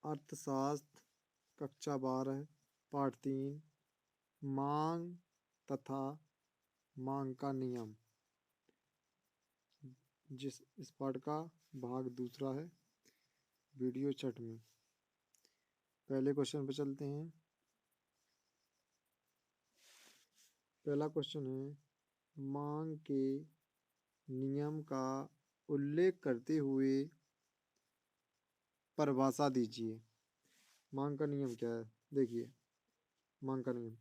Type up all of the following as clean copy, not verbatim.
अर्थशास्त्र कक्षा 12 पाठ 3 मांग तथा मांग का नियम। इस पाठ का भाग दूसरा है वीडियो चैट में। पहले क्वेश्चन पे चलते हैं। पहला क्वेश्चन है मांग के नियम का उल्लेख करते हुए परिभाषा दीजिए। मांग का नियम क्या है? देखिए, मांग का नियम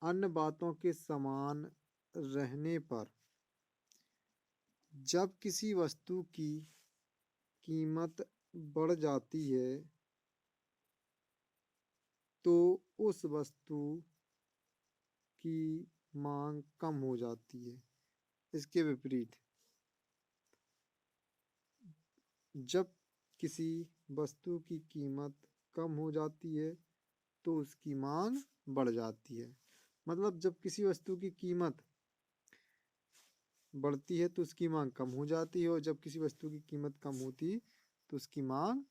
अन्य बातों के समान रहने पर जब किसी वस्तु की कीमत बढ़ जाती है तो उस वस्तु की मांग कम हो जाती है। इसके विपरीत, जब किसी वस्तु की कीमत कम हो जाती है तो उसकी मांग बढ़ जाती है। मतलब जब किसी वस्तु की कीमत बढ़ती है तो उसकी मांग कम हो जाती है, और जब किसी वस्तु की कीमत कम होती है तो उसकी मांग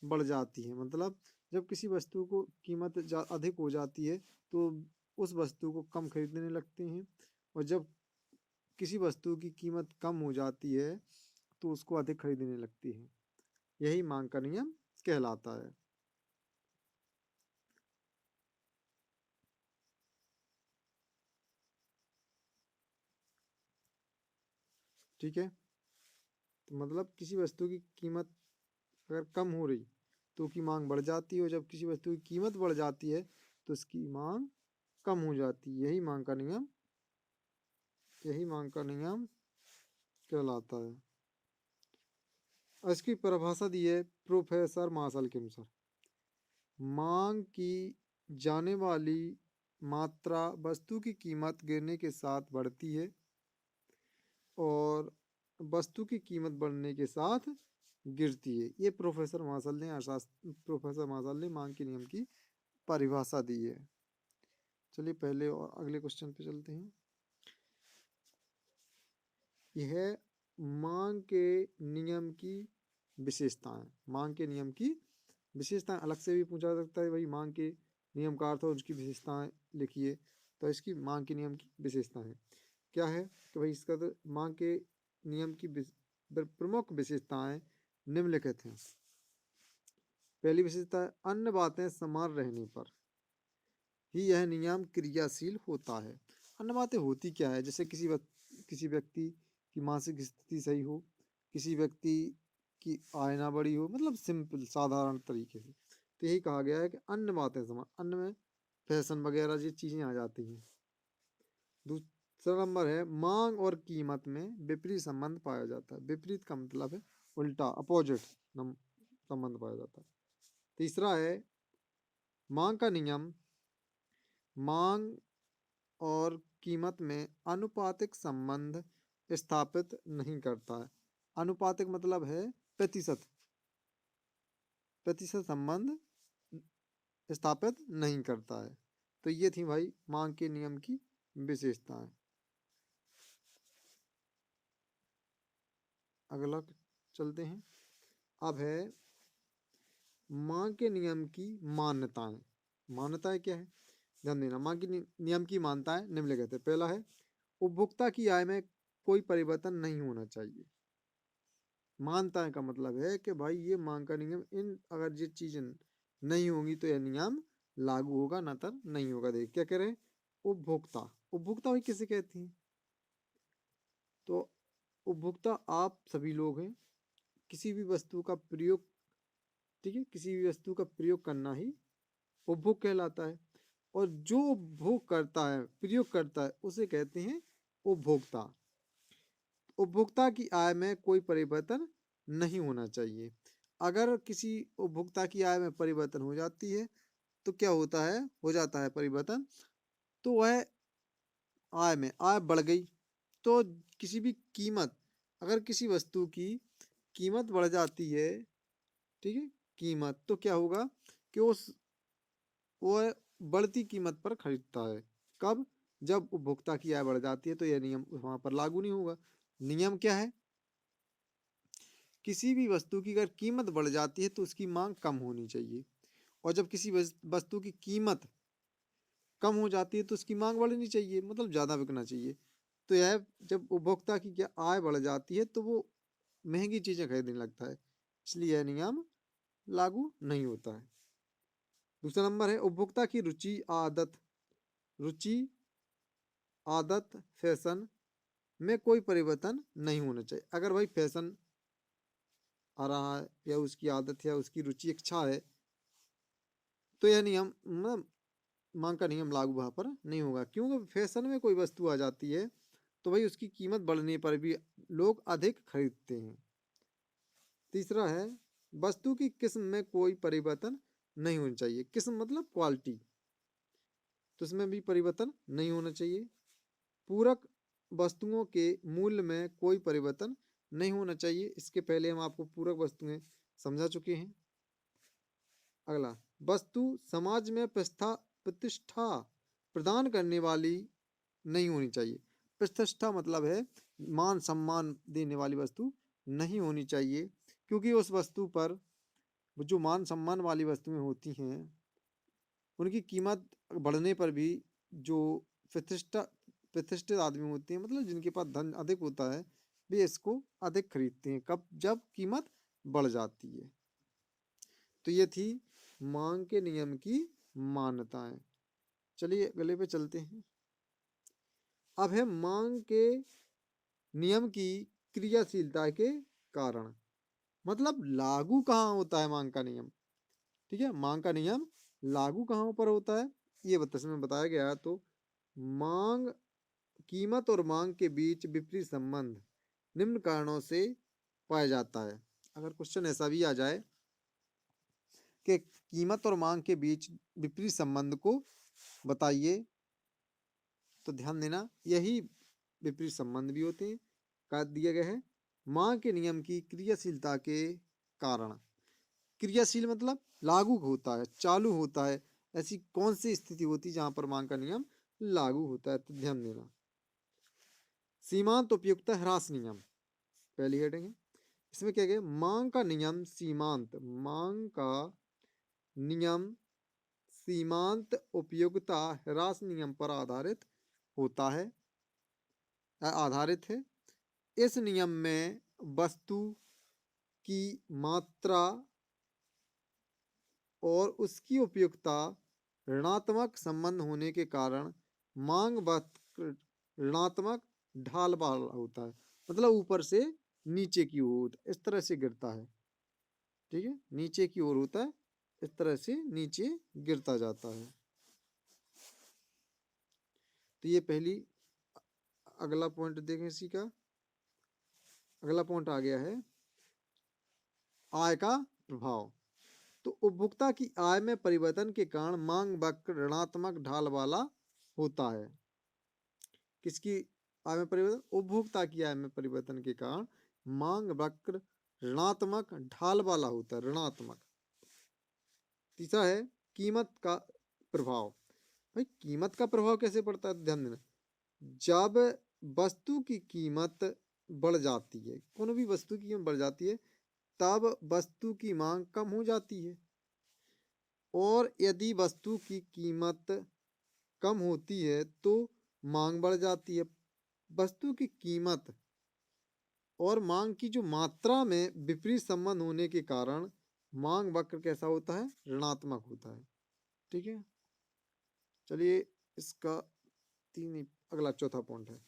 बढ़ जाती है। मतलब जब किसी वस्तु को कीमत अधिक हो जाती है तो उस वस्तु को कम खरीदने लगते हैं, और जब किसी वस्तु की कीमत कम हो जाती है तो उसको अधिक खरीदने लगती है। यही मांग का नियम कहलाता है। ठीक है, तो मतलब किसी वस्तु की कीमत अगर कम हो रही तो उसकी मांग बढ़ जाती है, और जब किसी वस्तु की कीमत बढ़ जाती है तो उसकी मांग कम हो जाती है। यही मांग का नियम कहलाता है। इसकी परिभाषा दी है प्रोफेसर मार्शल के अनुसार। मांग की जाने वाली मात्रा वस्तु की कीमत गिरने के साथ बढ़ती है, और वस्तु की कीमत बढ़ने के साथ गिरती है। ये प्रोफेसर मार्शल ने मांग के नियम की परिभाषा दी है। चलिए पहले और अगले क्वेश्चन पे चलते हैं। यह मांग के नियम की विशेषताएं। मांग के नियम की विशेषताएं अलग से भी पूछा जा सकता है, भाई मांग के नियम का अर्थ और उसकी विशेषताएं लिखिए। तो इसकी मांग के नियम की विशेषताएं क्या है कि भाई इसका तो मांग के नियम की प्रमुख विशेषताएं निम्नलिखित हैं। पहली विशेषता है अन्य बातें समान रहने पर ही यह नियम क्रियाशील होता है। अन्य बातें होती क्या है? जैसे किसी व्यक्ति की मानसिक स्थिति सही हो, किसी व्यक्ति की आय ना बड़ी हो, मतलब सिंपल साधारण तरीके से। तो यही कहा गया है कि अन्य बातें समान। अन्य में फैशन वगैरह ये चीजें आ जाती हैं। दूसरा नंबर है मांग और कीमत में विपरीत संबंध पाया जाता है। विपरीत का मतलब है उल्टा, अपोजिट संबंध पाया जाता है। तीसरा है मांग का नियम मांग और कीमत में अनुपातिक संबंध स्थापित नहीं करता है। अनुपातिक मतलब है प्रतिशत प्रतिशत संबंध स्थापित नहीं करता है। तो ये थी भाई मांग के नियम की विशेषताएं। अगला चलते हैं। अब है मांग के नियम की मान्यताएं। मान्यताएं क्या है? ध्यान देना। मांग के नियम की मान्यताएं निम्नलिखित है। पहला है उपभोक्ता की आय में कोई परिवर्तन नहीं होना चाहिए। मान्यताएं का मतलब है कि भाई ये मांग का नियम, इन अगर ये चीजें नहीं होंगी तो यह नियम लागू होगा, ना तो नहीं होगा। देख क्या कह रहे हैं, उपभोक्ता। उपभोक्ता भाई किसे कहती हैं? तो उपभोक्ता आप सभी लोग हैं। किसी भी वस्तु का प्रयोग, ठीक है, किसी भी वस्तु का प्रयोग करना ही उपभोग कहलाता है, और जो उपभोग करता है, प्रयोग करता है, उसे कहते हैं उपभोक्ता। उपभोक्ता की आय में कोई परिवर्तन नहीं होना चाहिए। अगर किसी उपभोक्ता की आय में परिवर्तन हो जाती है तो क्या होता है, हो जाता है परिवर्तन, तो वह आय बढ़ गई। तो किसी भी कीमत, अगर किसी वस्तु की कीमत बढ़ जाती है, ठीक है, कीमत, तो क्या होगा कि वह बढ़ती कीमत पर खरीदता है। कब? जब उपभोक्ता की आय बढ़ जाती है। तो यह नियम वहां पर लागू नहीं होगा। नियम क्या है किसी भी वस्तु की अगर कीमत बढ़ जाती है तो उसकी मांग कम होनी चाहिए, और जब किसी वस्तु की कीमत कम हो जाती है तो उसकी मांग बढ़नी चाहिए, मतलब ज़्यादा बिकना चाहिए। तो यह जब उपभोक्ता की क्या आय बढ़ जाती है तो वो महंगी चीज़ें खरीदने लगता है, इसलिए यह नियम लागू नहीं होता है। दूसरा नंबर है उपभोक्ता की रुचि आदत फैशन में कोई परिवर्तन नहीं होना चाहिए। अगर भाई फैशन आ रहा है या उसकी आदत या उसकी रुचि इच्छा है तो यह नियम मतलब मांग का नियम लागू वहाँ पर नहीं होगा, क्योंकि फैशन में कोई वस्तु आ जाती है तो भाई उसकी कीमत बढ़ने पर भी लोग अधिक खरीदते हैं। तीसरा है वस्तु की किस्म में कोई परिवर्तन नहीं होना चाहिए। किस्म मतलब क्वालिटी, तो इसमें भी परिवर्तन नहीं होना चाहिए। पूरक वस्तुओं के मूल्य में कोई परिवर्तन नहीं होना चाहिए। इसके पहले हम आपको पूरक वस्तुएं समझा चुके हैं। अगला, वस्तु समाज में प्रतिष्ठा प्रदान करने वाली नहीं होनी चाहिए। प्रतिष्ठा मतलब है मान सम्मान देने वाली वस्तु नहीं होनी चाहिए, क्योंकि उस वस्तु पर जो मान सम्मान वाली वस्तुएं होती हैं उनकी कीमत बढ़ने पर भी जो प्रतिष्ठित आदमी होते हैं, मतलब जिनके पास धन अधिक होता है, वे इसको अधिक खरीदते हैं कब जब कीमत बढ़ जाती है। तो ये थी मांग के नियम की मान्यताएं। चलिए अगले पे चलते हैं। अब है मांग के नियम की क्रियाशीलता के कारण, मतलब लागू कहाँ होता है मांग का नियम। ठीक है, मांग का नियम लागू कहाँ पर होता है ये इसमें बताया गया है। तो मांग कीमत और मांग के बीच विपरीत संबंध निम्न कारणों से पाया जाता है। अगर क्वेश्चन ऐसा भी आ जाए कि कीमत और मांग के बीच विपरीत संबंध को बताइए, तो ध्यान देना यही विपरीत संबंध भी होते हैं। का दिया गया है मांग के नियम की क्रियाशीलता के कारण। क्रियाशील मतलब लागू होता है, चालू होता है। ऐसी कौन सी स्थिति होती है जहां पर मांग का नियम लागू होता है, तो ध्यान देना। सीमांत उपयुक्त ह्रास नियम पहली हेडिंग है। इसमें क्या गया, मांग का नियम सीमांत, मांग का नियम सीमांत उपयोगिता ह्रास नियम पर आधारित होता है, आधारित है। इस नियम में वस्तु की मात्रा और उसकी उपयुक्तता ऋणात्मक संबंध होने के कारण मांग वक्र ऋणात्मक ढाल वाला होता है, मतलब ऊपर से नीचे की ओर इस तरह से गिरता है। ठीक है, नीचे की ओर होता है, इस तरह से नीचे गिरता जाता है। तो ये पहली, अगला पॉइंट देखें इसी का। अगला पॉइंट आ गया है आय का प्रभाव। तो उपभोक्ता की आय में परिवर्तन के कारण मांग वक्र ऋणात्मक ढाल वाला होता है। किसकी आय में परिवर्तन, उपभोक्ता की आय में परिवर्तन के कारण मांग वक्र ऋणात्मक ढाल वाला होता है, ऋणात्मक। तीसरा है कीमत का प्रभाव। भाई कीमत का प्रभाव कैसे पड़ता है, ध्यान देना। जब वस्तु की कीमत बढ़ जाती है, कोनो भी वस्तु की कीमत बढ़ जाती है, तब वस्तु की मांग कम हो जाती है। और यदि वस्तु की कीमत कम होती है तो मांग बढ़ जाती है। वस्तु की कीमत और मांग की जो मात्रा में विपरीत संबंध होने के कारण मांग वक्र कैसा होता है, ऋणात्मक होता है। ठीक है, चलिए इसका अगला चौथा पॉइंट है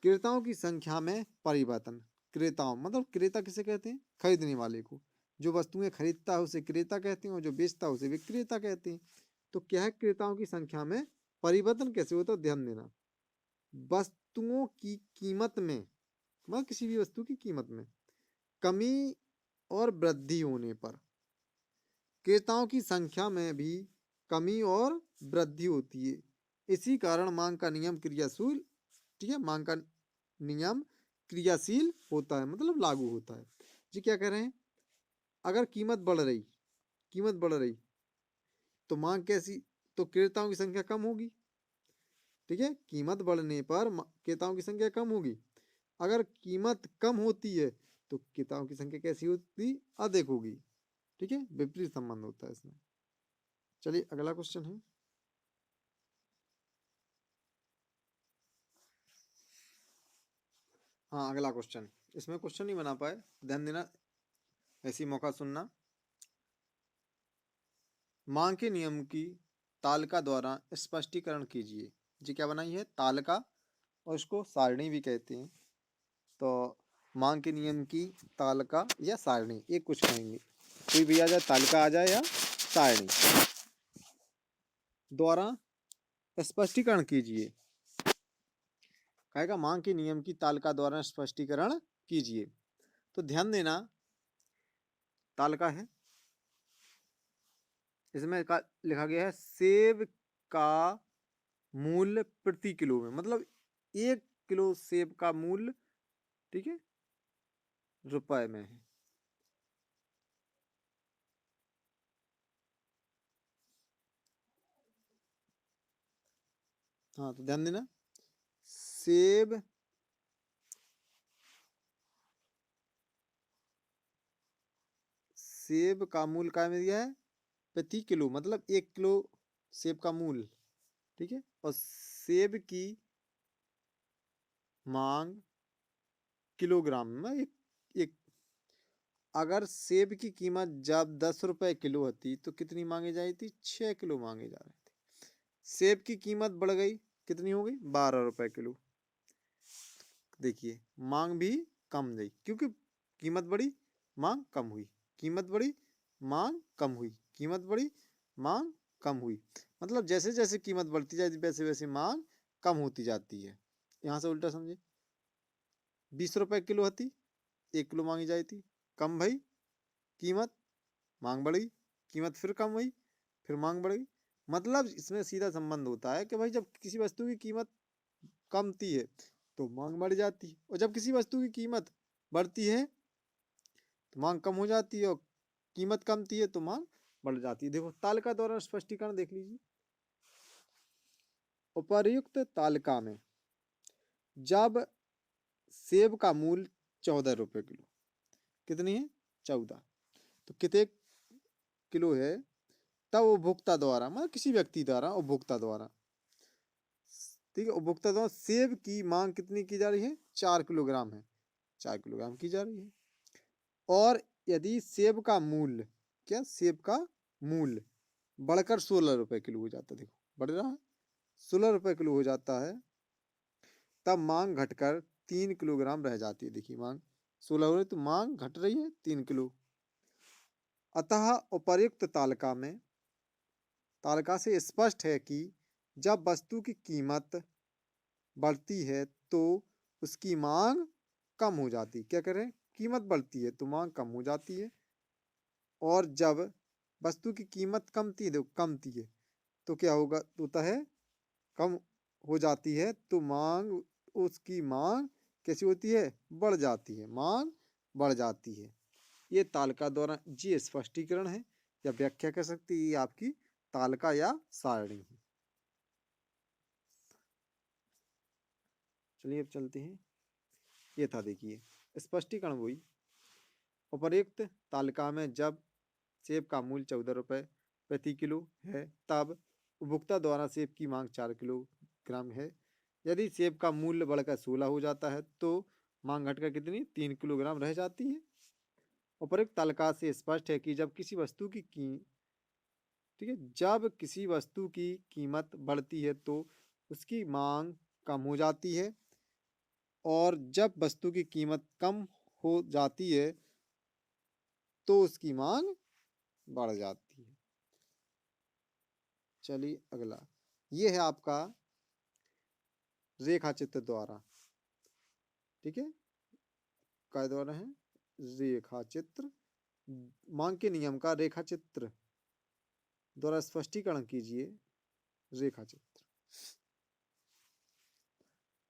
क्रेताओं की संख्या में परिवर्तन। क्रेताओं मतलब क्रेता किसे कहते हैं, खरीदने वाले को। जो वस्तुएं खरीदता है उसे क्रेता कहते हैं और जो बेचता है उसे विक्रेता कहते हैं। तो क्या है, क्रेताओं की संख्या में परिवर्तन कैसे होता है, ध्यान देना। वस्तुओं की कीमत में, मतलब किसी भी वस्तु की कीमत में कमी और वृद्धि होने पर क्रेताओं की संख्या में भी कमी और वृद्धि होती है। इसी कारण मांग का नियम क्रियाशील, ठीक है, मांग का नियम क्रियाशील होता है, मतलब लागू होता है। जी क्या कह रहे हैं, अगर कीमत बढ़ रही तो मांग कैसी, तो क्रेताओं की संख्या कम होगी। ठीक है, कीमत बढ़ने पर क्रेताओं की संख्या कम होगी। अगर कीमत कम होती है तो किताबों की संख्या कैसी होती, अधिक होगी। ठीक है, विपरीत संबंध होता है इसमें। चलिए अगला क्वेश्चन है, हाँ अगला क्वेश्चन, इसमें क्वेश्चन नहीं बना पाए, ध्यान देना, ऐसी मौका सुनना। मांग के नियम की तालिका द्वारा स्पष्टीकरण कीजिए। जी क्या बनाई है, तालिका, और इसको सारणी भी कहते हैं। तो मांग के नियम की तालिका या सारणी, एक कुछ कहेंगे, कोई भी आ जाए, तालिका आ जाए या सारणी, द्वारा स्पष्टीकरण कीजिए। कहेगा मांग के नियम की तालिका द्वारा स्पष्टीकरण कीजिए। तो ध्यान देना, तालिका है, इसमें लिखा गया है सेब का मूल्य प्रति किलो में, मतलब 1 किलो सेब का मूल्य, ठीक है, रुपए में है। हाँ तो ध्यान देना, सेब सेब का मूल्य क्या में दिया है, प्रति किलो, मतलब 1 किलो सेब का मूल्य, ठीक है, और सेब की मांग किलोग्राम में, एक अगर सेब की कीमत जब 10 रुपए किलो होती तो कितनी मांगी जाती थी, 6 किलो मांगे जा रहे थे। सेब की कीमत बढ़ गई, कितनी हो गई, 12 रुपए किलो। देखिए मांग भी कम गई, क्योंकि कीमत बढ़ी, मांग कम हुई, कीमत बढ़ी, मांग कम हुई, कीमत बढ़ी, मांग कम हुई। मतलब जैसे जैसे कीमत बढ़ती जाती वैसे वैसे मांग कम होती जाती है। यहाँ से उल्टा समझे, 20 रुपए किलो होती, 1 किलो मांगी जाती थी, कम भाई कीमत, मांग बढ़ी, कीमत फिर कम हुई, फिर मांग बढ़ गई। मतलब इसमें सीधा संबंध होता है कि भाई जब किसी वस्तु की कीमत कमती है तो मांग बढ़ जाती है, और जब किसी वस्तु की कीमत बढ़ती है तो मांग कम हो जाती है, और कीमत कमती है तो मांग बढ़ जाती है। देखो तालिका द्वारा स्पष्टीकरण देख लीजिए। उपर्युक्त तालिका में जब सेब का मूल्य 14 रुपए किलो, कितनी है, 14, तो कितने किलो है, तब उपभोक्ता द्वारा, मतलब किसी व्यक्ति द्वारा, उपभोक्ता द्वारा, ठीक है, उपभोक्ता द्वारा सेब की मांग कितनी की जा रही है, 4 किलोग्राम है, 4 किलोग्राम की जा रही है। और यदि सेब का मूल्य, क्या, सेब का मूल्य बढ़कर 16 रुपए किलो हो जाता है, देखो बढ़ रहा है, 16 रुपए किलो हो जाता है, तब मांग घटकर 3 किलोग्राम रह जाती है। देखिए मांग 16 हो रही तो मांग घट रही है 3 किलो। अतः उपर्युक्त तालिका से स्पष्ट है कि जब वस्तु की कीमत बढ़ती है तो उसकी मांग कम हो जाती, क्या करें, कीमत बढ़ती है तो मांग कम हो जाती है, और जब वस्तु की कीमत कमती है तो क्या होता है, कम हो जाती है, तो मांग, उसकी मांग कैसी होती है, बढ़ जाती है, मांग बढ़ जाती है। ये तालिका द्वारा जी स्पष्टीकरण है, या व्याख्या कर सकती है, ये आपकी तालिका या सारणी है। चलिए अब चलते हैं, ये था देखिए स्पष्टीकरण वही। उपर्युक्त तालिका में जब सेब का मूल्य 14 रुपए प्रति किलो है, तब उपभोक्ता द्वारा सेब की मांग 4 किलोग्राम है। यदि सेब का मूल्य बढ़कर 16 हो जाता है तो मांग घटकर कितनी, 3 किलोग्राम रह जाती है। उपर्युक्त तालिका से स्पष्ट है कि जब किसी वस्तु की ठीक है, जब किसी वस्तु की कीमत बढ़ती है तो उसकी मांग कम हो जाती है, और जब वस्तु की कीमत कम हो जाती है तो उसकी मांग बढ़ जाती है। चलिए अगला, ये है आपका रेखा चित्र द्वारा, ठीक है, क्या द्वारा है, रेखा चित्र, मांग के नियम का रेखा चित्र द्वारा स्पष्टीकरण कीजिए। रेखा चित्र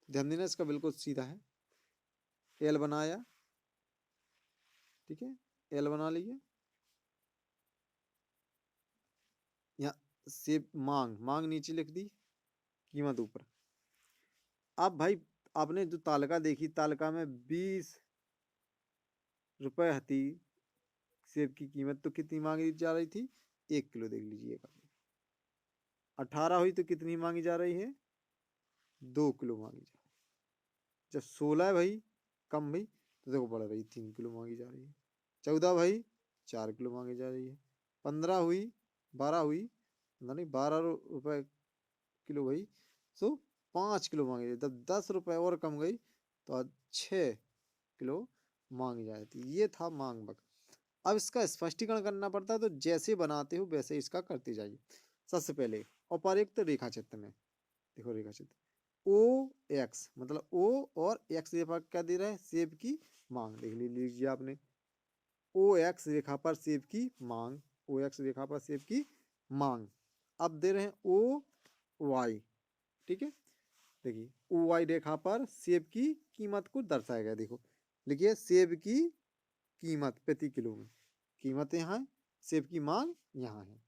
ध्यान देना, इसका बिल्कुल सीधा है, एल बनाया, ठीक है, एल बना लीजिए, यहाँ से मांग, मांग नीचे लिख दी, कीमत ऊपर। अब भाई आपने जो तालिका देखी, तालिका में 20 रुपए हती सेब की कीमत तो कितनी मांगी जा रही थी? 1 किलो देख लीजिएगा। 18 हुई तो कितनी मांगी जा रही है? 2 किलो मांगी जा रही है। जब 16 है भाई, कम भाई, तो देखो बढ़ रही, 3 किलो मांगी जा रही है। 14 भाई, 4 किलो मांगी जा रही है। 15 हुई, 12 हुई, नहीं 12 रुपए किलो भाई, सो 5 किलो मांगी जाती। जब 10 रुपए और कम गई तो आज 6 किलो मांगी जाती। ये था मांग वक्र। अब इसका स्पष्टीकरण करना पड़ता है, तो जैसे बनाते हो वैसे इसका करते जाइए। सबसे पहले उपर्युक्त रेखा चित्र में देखो, रेखा चित्र ओ एक्स, मतलब ओ और एक्स रेखा क्या दे रहा है? सेब की मांग। देख लीजिए आपने, ओ एक्स रेखा पर सेब की मांग, ओ एक्स रेखा पर सेब की मांग। अब दे रहे हैं ओ वाई, ठीक है। देखिए ओ वाई रेखा पर सेब की कीमत को दर्शाया गया। देखो लिखिए सेब की कीमत प्रति किलो में, कीमत यहाँ है, सेब की मांग यहाँ है।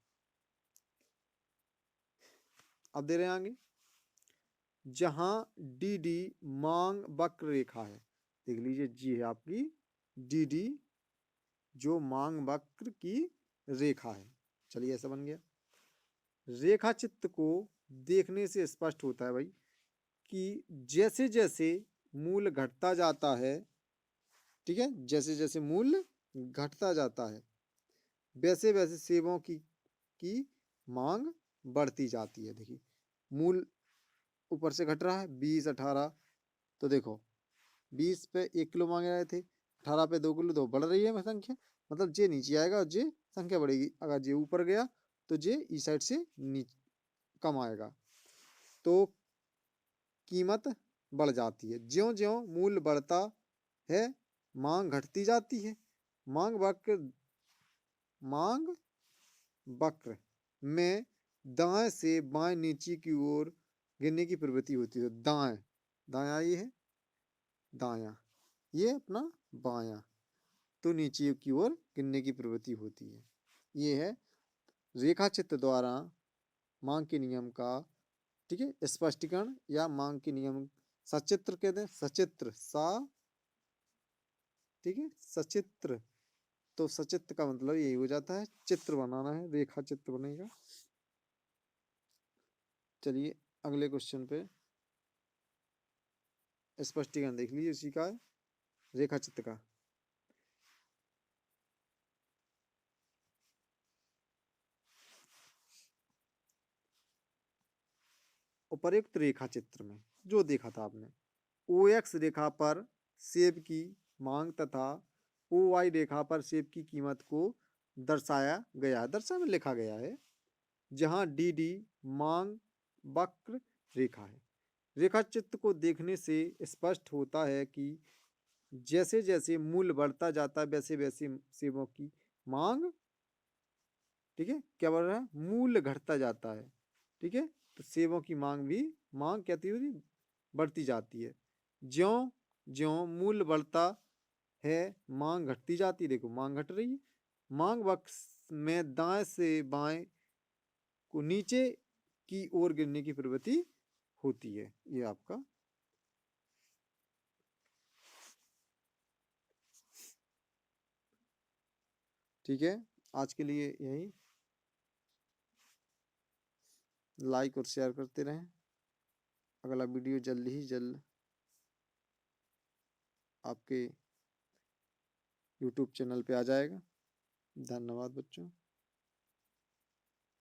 अब दे रहे हैं आगे, जहां डी डी मांग वक्र रेखा है। देख लीजिए जी है आपकी डी डी, जो मांग वक्र की रेखा है। चलिए ऐसा बन गया। रेखा चित्र को देखने से स्पष्ट होता है भाई कि जैसे जैसे मूल्य घटता जाता है, ठीक है, जैसे जैसे मूल्य घटता जाता है वैसे वैसे सेबों की मांग बढ़ती जाती है। देखिए मूल्य ऊपर से घट रहा है, 20 18, तो देखो 20 पे 1 किलो मांगे रहे थे, 18 पे 2 किलो, तो बढ़ रही है संख्या, मतलब जे नीचे आएगा और जे संख्या बढ़ेगी। अगर जे ऊपर गया तो जे इस साइड से कम आएगा, तो कीमत बढ़ जाती है। ज्यों ज्यों मूल्य बढ़ता है मांग घटती जाती है। मांग वक्र में दाएं से बाएं नीचे की ओर गिरने की प्रवृत्ति होती है। दाएं, दाया ये है, दाया ये अपना बाया, तो नीचे की ओर गिरने की प्रवृत्ति होती है। ये है रेखा चित्र द्वारा मांग के नियम का, ठीक है, स्पष्टीकरण या मांग के नियम। सचित्र कहते हैं, सचित्र सा, ठीक है, सचित्र, तो सचित्र का मतलब यही हो जाता है चित्र बनाना है, रेखा चित्र बनेगा। चलिए अगले क्वेश्चन पे स्पष्टीकरण देख लीजिए उसी का, रेखा चित्र का। उपर्युक्त रेखा चित्र में जो देखा था आपने, ओ एक्स रेखा पर सेब की मांग तथा ओ वाई रेखा पर सेब की कीमत को दर्शाया गया, दर्शा में लिखा गया है। जहां डी डी मांग वक्र रेखा है। रेखा चित्र को देखने से स्पष्ट होता है कि जैसे जैसे मूल्य बढ़ता जाता है वैसे वैसे सेबों की मांग, ठीक है, क्या बढ़ रहा है? मूल्य घटता जाता है, ठीक है, तो सेबों की मांग भी, मांग क्या होती है? बढ़ती जाती है। ज्यों ज्यों मूल्य बढ़ता है मांग घटती जाती है। देखो मांग घट रही है। मांग बक्स में दाएं से बाएं को नीचे की ओर गिरने की प्रवृत्ति होती है। ये आपका ठीक है। आज के लिए यही, लाइक और शेयर करते रहें। अगला वीडियो जल्द ही जल्द आपके यूट्यूब चैनल पे आ जाएगा। धन्यवाद बच्चों।